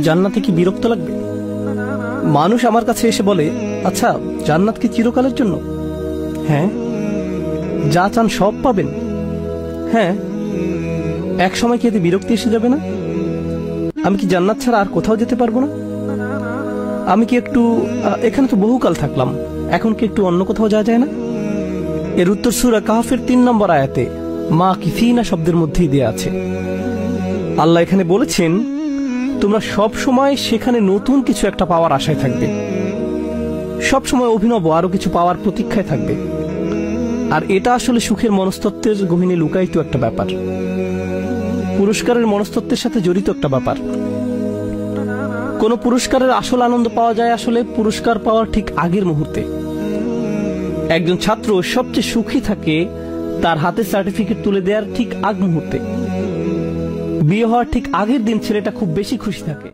জান্নাতে কি বিরক্ত লাগবে? মানুষ আমার কাছে এসে বলে, আচ্ছা জান্নাত কি চিরকালের জন্য? হ্যাঁ। যা চান সব পাবেন? হ্যাঁ। এক সময় কি এতে বিরক্তি এসে যাবে না? আমি কি জান্নাত ছাড়া আর কোথাও যেতে পারবো না? আমি কি একটু এখানে তো বহুকাল থাকলাম, এখন কি একটু অন্য কোথাও যাওয়া যায় না? এর উত্তর সূরা কাহফের ৩ নম্বর আয়াতে মা কিফিনা শব্দের মধ্যেই দেয়া আছে। আল্লাহ এখানে বলেছেন, তোমরা সব সময় সেখানে নতুন কিছু একটা পাওয়ার আশায় থাকবে, সব সময় অভিনব আরো কিছু পাওয়ার প্রতীক্ষায় থাকবে। আর এটা আসলে সুখের মনস্তত্ত্বের গহীনে লুকায়িত একটা ব্যাপার, পুরস্কারের মনস্তত্ত্বের সাথে জড়িত একটা ব্যাপার। কোন পুরস্কারের আসল আনন্দ পাওয়া যায় আসলে পুরস্কার পাওয়ার ঠিক আগের মুহূর্তে। একজন ছাত্র সবচেয়ে সুখী থাকে তার হাতে সার্টিফিকেট তুলে দেওয়ার ঠিক আগ মুহূর্তে। বিয়ে হওয়ার ঠিক আগের দিন ছেলেটা খুব বেশি খুশি থাকে।